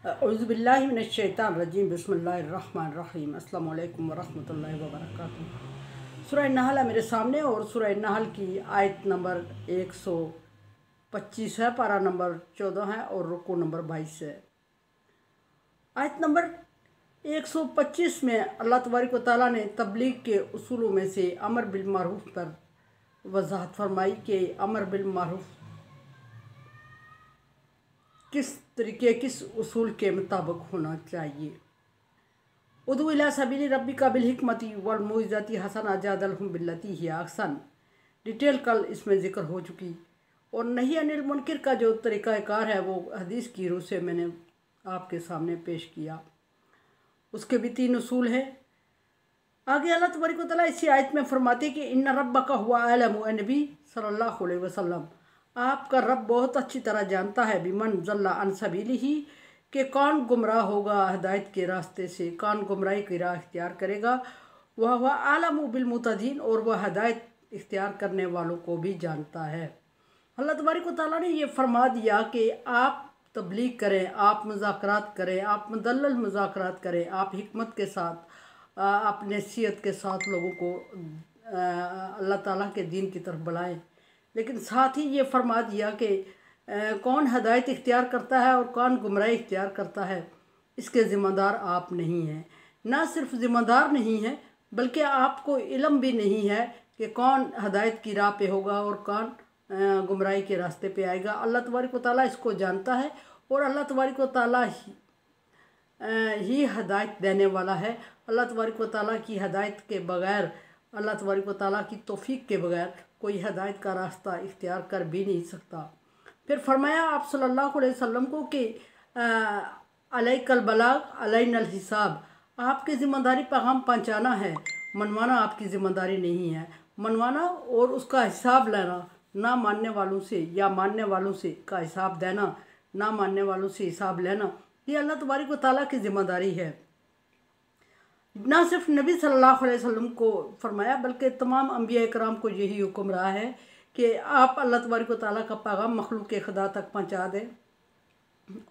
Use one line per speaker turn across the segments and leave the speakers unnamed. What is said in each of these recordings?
औज़ुबिल्लाहि मिनश्शैतानिर्रजीम बिस्मिल्लाहिर्रहमानिर्रहीम अस्सलामु अलैकुम वरहमतुल्लाहि वबरकातुहू। सूरह नहल है मेरे सामने और सूरह नहल की आयत नंबर 125 है, पारा नंबर 14 है और रुकू नंबर 22 है। आयत नंबर 125 में अल्लाह तबारक व तआला ने तबलीग के उसूलों में से अमर बिल मारूफ पर वजाहत फरमाई कि अमर बिल मारूफ किस तरीके किस उसूल के मुताबिक होना चाहिए। उदू इला सबीली रब्बिका बिल हिकमती वल मौइज़ती हसना जादलहुम बिल्लती हिया अहसन। डिटेल कल इसमें ज़िक्र हो चुकी। और नहीं अनिल मुनकिर का जो तरीक़ाकार है वो हदीस की रूह से मैंने आपके सामने पेश किया। उसके भी 3 उसूल हैं। आगे अल्लाह तबारक व तआला इसी आयत में फरमाते कि इन्ना रब्बका हुवा आलमु नबी सल्लल्लाहु अलैहि वसल्लम, आपका रब बहुत अच्छी तरह जानता है बिमन ज़ल्ला अन सबीलिही, कि कौन गुमराह होगा हिदायत के रास्ते से, कौन गुमराही की राह इख्तियार करेगा। वह हुवा आलमु बिल मुतदीन, और वह हिदायत इख्तियार करने वालों को भी जानता है। अल्लाह तबारक व तआला ने ये फरमा दिया कि आप तबलीग करें, आप मुज़ाकरात करें, आप मुदल्लल मुज़ाकरात करें, आप हिकमत के साथ आप नसीहत के साथ लोगों को अल्लाह ताला के दीन की तरफ बुलाएं। लेकिन साथ ही ये फरमा दिया कि कौन हिदायत इख्तियार करता है और कौन गुमराही इख्तियार करता है, इसके ज़िम्मेदार आप नहीं हैं। ना सिर्फ ज़िम्मेदार नहीं है बल्कि आपको इल्म भी नहीं है कि कौन हिदायत की राह पे होगा और कौन गुमराही के रास्ते पे आएगा। अल्लाह तबारक व तआला इसको जानता है और अल्लाह तबारक व तआला ही हिदायत देने वाला है। अल्लाह तबारक व तआला की हिदायत के बग़ैर, अल्लाह तबारक व तआला की तौफीक के बग़ैर कोई हिदायत का रास्ता इख्तियार कर भी नहीं सकता। फिर फरमाया आप सल्लल्लाहु अलैहि वसल्लम को कि अलैकल बलाग अलैनल हिसाब, आपकी ज़िम्मेदारी पैगाम पहुँचाना है, मनवाना आपकी ज़िम्मेदारी नहीं है। मनवाना और उसका हिसाब लेना, ना मानने वालों से या मानने वालों से का हिसाब देना, ना मानने वालों से हिसाब लेना, ये अल्लाह तबारक व तआला की ज़िम्मेदारी है। ना सिर्फ नबी सल्लल्लाहु अलैहि वसल्लम को फरमाया बल्कि तमाम अंबिया इकराम को यही हुक्म रहा है कि आप अल्लाह तबारक व तआला का पैगाम मखलूक खुदा तक पहुँचा दें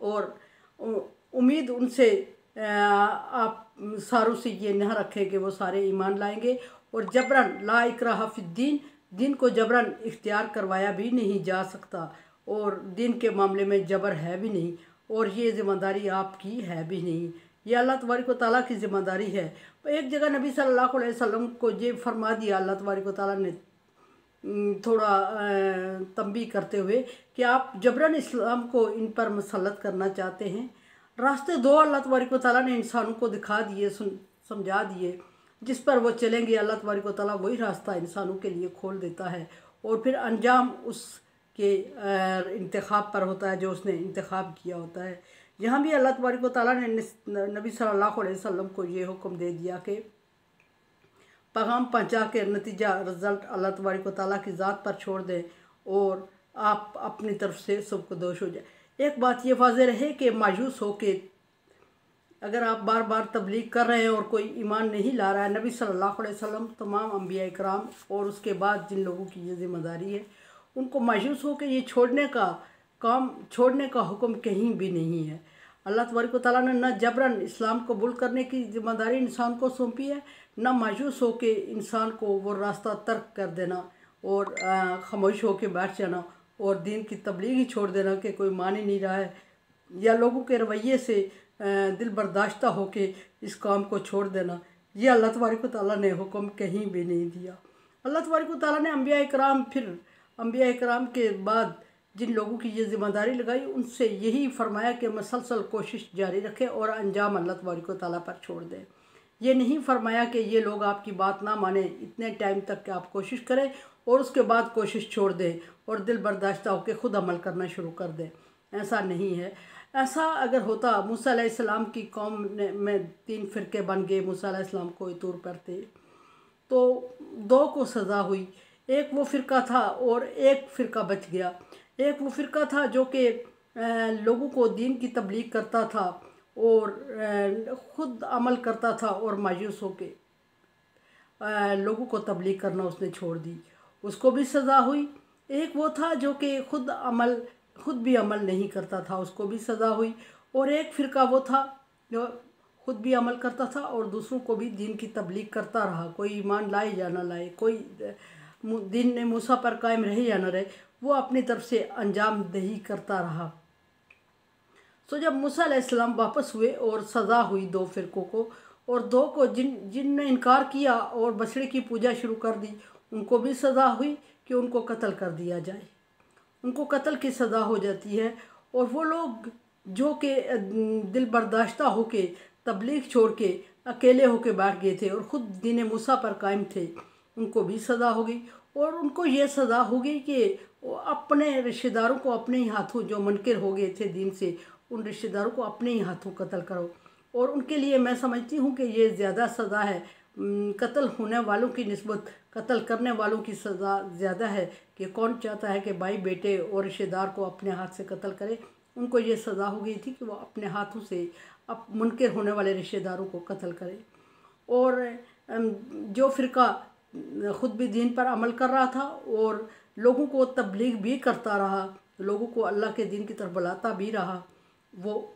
और उम्मीद उनसे आप सारों से ये न रखें कि वो सारे ईमान लाएंगे। और जबरन ला इकराहा फिद्दीन, दीन को जबरन इख्तियार करवाया भी नहीं जा सकता और दीन के मामले में जबर है भी नहीं और ये ज़िम्मेदारी आपकी है भी नहीं, ये अल्लाह तबारक व तआला की ज़िम्मेदारी है। एक जगह नबी सल्लल्लाहु अलैहि वसल्लम को ये फरमा दिया अल्लाह तबारक व तआला ने थोड़ा तंबी करते हुए कि आप जबरन इस्लाम को इन पर मुसल्लत करना चाहते हैं। रास्ते 2 अल्लाह तबारक व तआला ने इंसानों को दिखा दिए, समझा दिए, जिस पर वो चलेंगे अल्लाह तबारक व तआला वही रास्ता इंसानों के लिए खोल देता है और फिर अंजाम उसके इंतखाब पर होता है जो उसने इंतखाब किया होता है। यहाँ भी अल्लाह तबारक व तआला ने नबी सल्लल्लाहु अलैहि वसल्लम को ये हुक्म दे दिया कि पैगाम पहुँचा के नतीजा रिज़ल्ट अल्लाह तबारक व तआला की ज़ात पर छोड़ दें और आप अपनी तरफ से सबको दोष हो जाए। एक बात ये वाज़ेह रहे कि मायूस हो के अगर आप बार बार तबलीग कर रहे हैं और कोई ईमान नहीं ला रहा है, नबी सल्लल्लाहु अलैहि वसल्लम तमाम अंबिया इकराम और उसके बाद जिन लोगों की ये ज़िम्मेदारी है उनको मायूस हो के ये छोड़ने का हुक्म कहीं भी नहीं है। अल्लाह तबारक व तआला ने न जबरन इस्लाम कबूल करने की ज़िम्मेदारी इंसान को सौंपी है, न मायूस हो के इंसान को वो रास्ता तर्क कर देना और खामोश हो के बैठ जाना और दीन की तबलीग ही छोड़ देना कि कोई मान ही नहीं रहा है, या लोगों के रवैये से दिल बर्दाश्ता हो के इस काम को छोड़ देना। ये अल्लाह तबारक व तआला ने हुक्म कहीं भी नहीं दिया। अल्लाह तबारक व तआला ने अंबिया इकराम के बाद जिन लोगों की ये ज़िम्मेदारी लगाई उनसे यही फरमाया कि मसलसल कोशिश जारी रखें और अंजाम अल्लाह तबारक व तआला पर छोड़ दें। ये नहीं फरमाया कि ये लोग आपकी बात ना माने, इतने टाइम तक कि आप कोशिश करें और उसके बाद कोशिश छोड़ दें और दिल बर्दाश्ता होकर ख़ुद अमल करना शुरू कर दें। ऐसा नहीं है। ऐसा अगर होता, मूसा अलैहिस्सलाम की कौम में 3 फ़िरके बन गए, मूसा अलैहिस्सलाम को तूर पर थे तो 2 को सज़ा हुई, एक वो फ़िरका था और एक फ़िरका बच गया। एक वो फ़िरका था जो कि लोगों को दीन की तबलीग करता था और ख़ुद अमल करता था और मायूस हो के लोगों को तबलीग करना उसने छोड़ दी, उसको भी सज़ा हुई। एक वो था जो कि ख़ुद भी अमल नहीं करता था, उसको भी सज़ा हुई। और एक फ़िरका वो था जो खुद भी अमल करता था और दूसरों को भी दीन की तबलीग करता रहा। कोई ईमान लाए या ना लाए, कोई दीन ने मूसा पर कायम रहे या ना रहे, वो अपनी तरफ से अंजाम दही करता रहा। तो जब मूसा अलैहिस्सलाम वापस हुए और सज़ा हुई दो फ़िरकों को, और दो को जिनने इनकार किया और बछड़े की पूजा शुरू कर दी, उनको भी सज़ा हुई कि उनको कत्ल कर दिया जाए। उनको कत्ल की सज़ा हो जाती है। और वो लोग जो कि दिल बर्दाश्ता होके तबलीग छोड़ के अकेले होके बैठ गए थे और ख़ुद दीन मूसा पर कायम थे, उनको भी सज़ा हो गई। और उनको ये सज़ा हो गई कि वो अपने रिश्तेदारों को अपने ही हाथों, जो मुनकिर हो गए थे दीन से, उन रिश्तेदारों को अपने ही हाथों कत्ल करो। और उनके लिए मैं समझती हूँ कि ये ज़्यादा सज़ा है। कत्ल होने वालों की निस्बत कत्ल करने वालों की सज़ा ज़्यादा है। कि कौन चाहता है कि भाई बेटे और रिश्तेदार को अपने हाथ से कत्ल करे। उनको ये सज़ा हो गई थी कि वो अपने हाथों से अब मुनकिर होने वाले रिश्तेदारों को कत्ल करे। और जो फ़िरका ख़ुद भी दीन पर अमल कर रहा था और लोगों को तबलीग भी करता रहा, लोगों को अल्लाह के दीन की तरफ बुलाता भी रहा, वो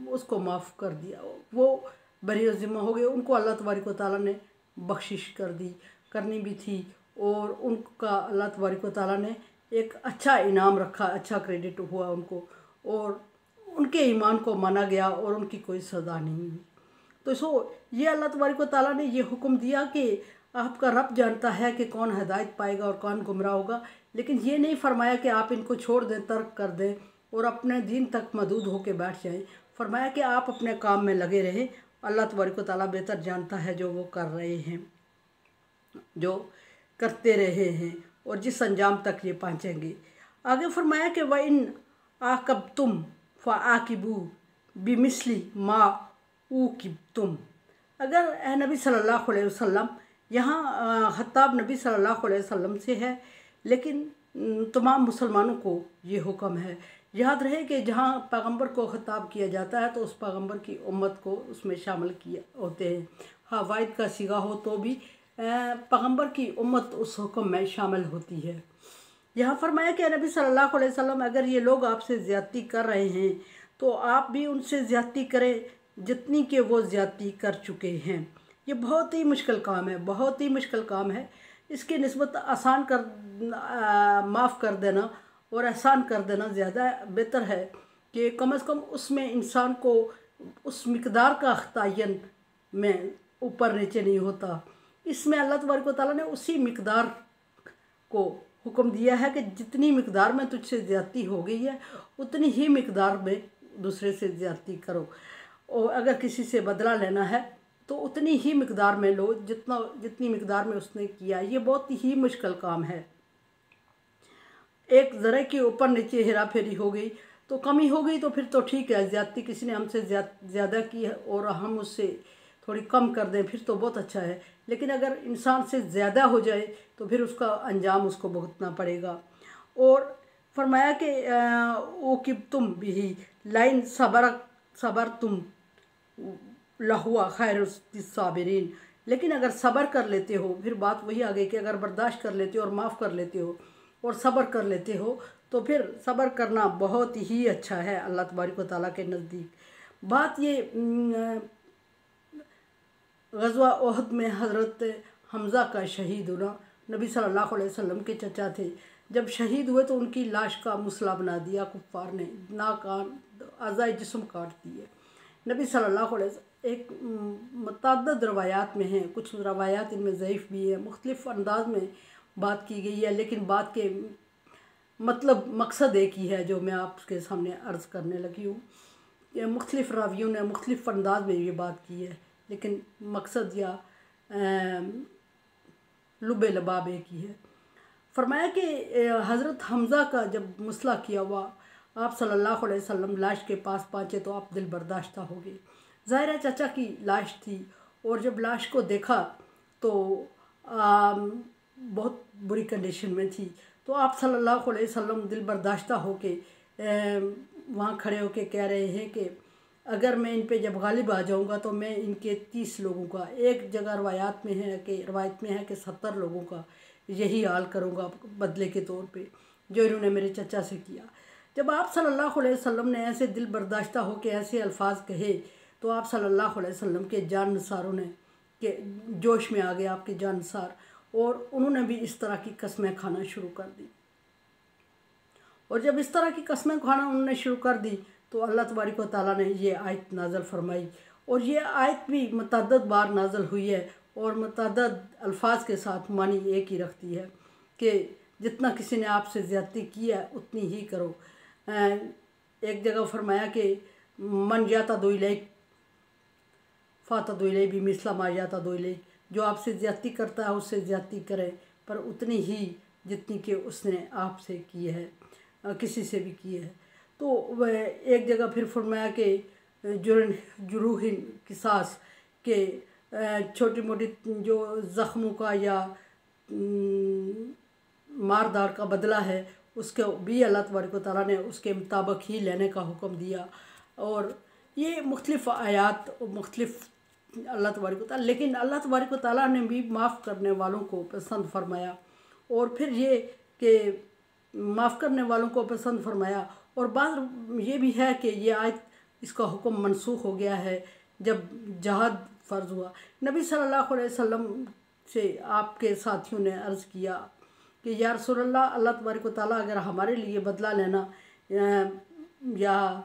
उसको माफ़ कर दिया। वो बरी ज़िम्मा हो गए। उनको अल्लाह तबारक व तआला ने बख्शिश कर दी, करनी भी थी। और उनका अल्लाह तबारक व तआला ने एक अच्छा इनाम रखा, अच्छा क्रेडिट हुआ उनको, और उनके ईमान को माना गया और उनकी कोई सज़ा नहीं हुई। तो ये अल्लाह तबारक व तआला ने ये हुक्म दिया कि आपका रब जानता है कि कौन हिदायत पाएगा और कौन गुमराह होगा। लेकिन ये नहीं फरमाया कि आप इनको छोड़ दें, तर्क कर दें और अपने दीन तक महदूद होकर बैठ जाएं। फरमाया कि आप अपने काम में लगे रहें। अल्लाह तबारक व तआला बेहतर जानता है जो वो कर रहे हैं, जो करते रहे हैं और जिस अंजाम तक ये पहुँचेंगे। आगे फरमाया कि व इन आक़बतुम फ़आक़िबू बिमिस्ली मा ऊक़िबतुम। अगर नबी सल्लल्लाहु अलैहि वसल्लम, यहाँ खिताब नबी सल्लल्लाहु अलैहि वसल्लम से है, लेकिन तमाम मुसलमानों को ये हुक्म है। याद रहे कि जहाँ पैगंबर को खिताब किया जाता है तो उस पैगंबर की उम्मत को उसमें शामिल किए होते हैं। हाँ, वाहिद का सिगा हो तो भी पैगंबर की उम्मत उस हुक्म में शामिल होती है। यहाँ फरमाया कि नबी सल्लल्लाहु अलैहि वसल्लम, अगर ये लोग आपसे ज़्यादती कर रहे हैं तो आप भी उनसे ज़्यादती करें जितनी कि वो ज़्यादती कर चुके हैं। ये बहुत ही मुश्किल काम है, बहुत ही मुश्किल काम है। इसकी निस्बत आसान कर माफ़ कर देना और एहसान कर देना ज़्यादा बेहतर है कि कम से कम उसमें इंसान को उस मिक़दार का तयन में ऊपर नीचे नहीं होता। इसमें अल्लाह तबारक व तआला ने उसी मिक़दार को हुक्म दिया है कि जितनी मिक़दार में तुझसे ज़्यादती हो गई है उतनी ही मिक़दार में दूसरे से ज़्यादती करो। और अगर किसी से बदला लेना है तो उतनी ही मिक़दार में लो जितनी मिक़दार में उसने किया। ये बहुत ही मुश्किल काम है। एक ज़रे के ऊपर नीचे हेरा फेरी हो गई तो कमी हो गई तो फिर तो ठीक है। ज़्यादती किसी ने हमसे ज़्यादा की है और हम उससे थोड़ी कम कर दें फिर तो बहुत अच्छा है। लेकिन अगर इंसान से ज़्यादा हो जाए तो फिर उसका अंजाम उसको भुगतना पड़ेगा। और फरमाया कि ऊक़िबतुम बिही लाइन सबर तुम लहुआ खैरुस्साबिरीन। लेकिन अगर सब्र कर लेते हो, फिर बात वही आ गई कि अगर बर्दाश्त कर लेते हो और माफ़ कर लेते हो और सब्र कर लेते हो तो फिर सब्र करना बहुत ही अच्छा है अल्लाह तबारक व तआला के नज़दीक। बात ये ग़ज़वा उहद में हज़रत हमज़ा का शहीद होना, नबी सल्लल्लाहु अलैहि वसल्लम के चचा थे। जब शहीद हुए तो उनकी लाश का मुसला बना दिया कुफ़ार ने, नाक कान अज़ाए जिस्म काट दिए। नबी सल्लल्लाहु अलैहि वसल्लम, एक मुतअद्दिद रवायात में हैं, कुछ रवायात इनमें ज़ईफ़ भी है, मुख्तलिफ़ अंदाज में बात की गई है, लेकिन बात के मतलब मकसद एक ही है जो मैं आपके सामने अर्ज़ करने लगी हूँ। ये मुख्तलिफ़ रावियों ने मुख्तलिफ़ अंदाज में ये बात की है, लेकिन मकसद या लुब लबाब एक ही है। फरमाया कि हज़रत हमज़ा का जब मुसला किया हुआ, आप सल्लल्लाहु अलैहि वसल्लम लाश के पास पहुँचे तो आप दिल बर्दाश्ता हो गए। ज़ाहिर है चचा की लाश थी और जब लाश को देखा तो बहुत बुरी कंडीशन में थी। तो आप सल्लल्लाहु अलैहि वसल्लम दिल बर्दाश्ता हो के वहाँ खड़े होके कह रहे हैं कि अगर मैं इन पे जब गालिब आ जाऊँगा तो मैं इनके 30 लोगों का, एक जगह रवायत में है कि 70 लोगों का यही हाल करूँगा बदले के तौर पे जो इन्होंने मेरे चचा से किया। جب آپ صلی اللہ علیہ وسلم نے ایسے دل برداشتہ ہو کے ایسے الفاظ کہے تو آپ صلی اللہ علیہ وسلم کے جانثاروں نے کہ جوش میں آ گئے آپ کے جانثار، اور انہوں نے بھی اس طرح کی قسمیں کھانا شروع کر دی۔ اور جب اس طرح کی قسمیں کھانا انہوں نے شروع کر دی تو اللہ تبارک و تعالیٰ نے یہ آیت نازل فرمائی، اور یہ آیت بھی متعدد بار نازل ہوئی ہے اور متعدد الفاظ کے ساتھ معنی ایک ہی رکھتی ہے کہ جتنا کسی نے آپ سے زیادتی کی ہے اتنی ہی کرو۔ ایک جگہ فرمایا کہ من جاتا دو الیک فاتح دو الیک بھی مثلا ما جاتا دو الیک، جو آپ سے زیادتی کرتا ہے اس سے زیادتی کرے، پر اتنی ہی جتنی کہ اس نے آپ سے کی ہے، کسی سے بھی کی ہے۔ تو ایک جگہ پھر فرمایا کہ جروح قصاص، کہ چھوٹی موٹی جو زخموں کا یا ماردار کا بدلہ ہے اس کو بھی اللہ تبارک و تعالیٰ نے اس کے مطابق ہی لینے کا حکم دیا۔ اور یہ مختلف آیات مختلف اللہ تبارک و تعالیٰ، لیکن اللہ تبارک و تعالیٰ نے بھی معاف کرنے والوں کو پسند فرمایا، اور پھر یہ کہ معاف کرنے والوں کو پسند فرمایا۔ اور بعض یہ بھی ہے کہ یہ آیت اس کا حکم منسوخ ہو گیا ہے جب جہاد فرض ہوا۔ نبی صلی اللہ علیہ وسلم سے آپ کے ساتھیوں نے عرض کیا کہ یا رسول اللہ، اللہ تبارک و تعالیٰ اگر ہمارے لیے بدلہ لینا یا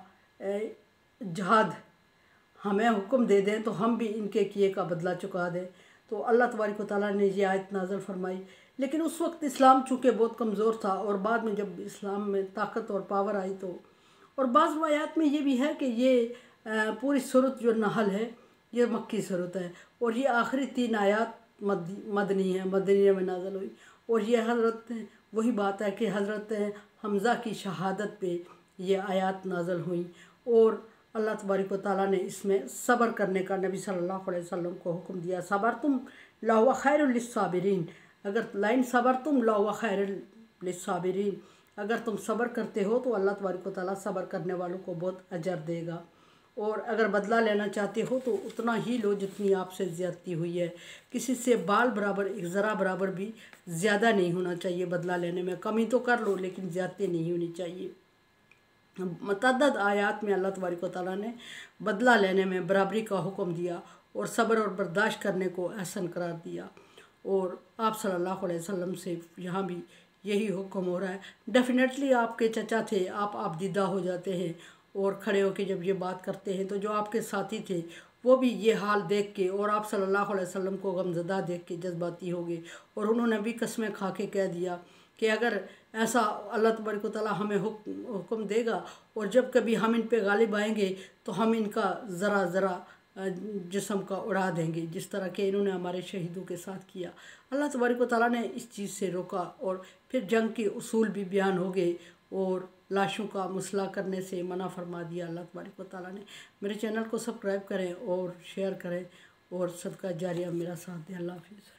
جہاد ہمیں حکم دے دیں تو ہم بھی ان کے کیے کا بدلہ چکا دیں، تو اللہ تبارک و تعالیٰ نے یہ آیت نازل فرمائی۔ لیکن اس وقت اسلام چونکہ بہت کمزور تھا، اور بعد میں جب اسلام میں طاقت اور پاور آئی تو، اور بعض روایات میں یہ بھی ہے کہ یہ پوری سورت جو نحل ہے یہ مکی سورت ہے، اور یہ آخری 3 آیات مدنی ہیں، مدنیہ میں نازل ہوئی، اور یہ حضرت وہی بات ہے کہ حضرت حمزہ کی شہادت پہ یہ آیات نازل ہوئیں، اور اللہ تبارک و تعالیٰ نے اس میں صبر کرنے کا نبی صلی اللہ علیہ وسلم کو حکم دیا۔ صبرتم لہو خیر للصابرین، اگر لئن صبرتم لہو خیر للصابرین، اگر تم صبر کرتے ہو تو اللہ تبارک و تعالیٰ صبر کرنے والوں کو بہت اجر دے گا، اور اگر بدلہ لینا چاہتے ہو تو اتنا ہی لو جتنی آپ سے زیادتی ہوئی ہے۔ کسی سے بال برابر، ایک ذرا برابر بھی زیادہ نہیں ہونا چاہیے بدلہ لینے میں، کمی تو کر لو لیکن زیادتی نہیں ہونی چاہیے۔ متعدد آیات میں اللہ تبارک و تعالیٰ نے بدلہ لینے میں برابری کا حکم دیا اور صبر اور برداشت کرنے کو احسن قرار دیا، اور آپ صلی اللہ علیہ وسلم سے یہاں بھی یہی حکم ہو رہا ہے۔ ڈیفینیٹلی آپ کے چچا تھے، آپ دیدہ ہو جاتے ہیں اور کھڑے ہو کے جب یہ بات کرتے ہیں تو جو آپ کے ساتھی تھے وہ بھی یہ حال دیکھ کے اور آپ صلی اللہ علیہ وسلم کو غمزدہ دیکھ کے جذباتی ہو گئے، اور انہوں نے بھی قسمیں کھا کے کہہ دیا کہ اگر ایسا اللہ تبارک و تعالیٰ ہمیں حکم دے گا اور جب کبھی ہم ان پہ غالب آئیں گے تو ہم ان کا ذرا ذرا جسم کا اڑا دیں گے، جس طرح کہ انہوں نے ہمارے شہیدوں کے ساتھ کیا۔ اللہ تبارک و تعالیٰ نے اس چیز سے روکا، اور پھر جنگ کے اصول بھی بیان ہو گئے اور لاشوں کا مسئلہ کرنے سے منع فرما دیا اللہ تبارک و تعالیٰ نے۔ میرے چینل کو سبسکرائب کریں اور شیئر کریں، اور صدقہ جاریہ میرا ساتھ دیں۔ اللہ حافظ۔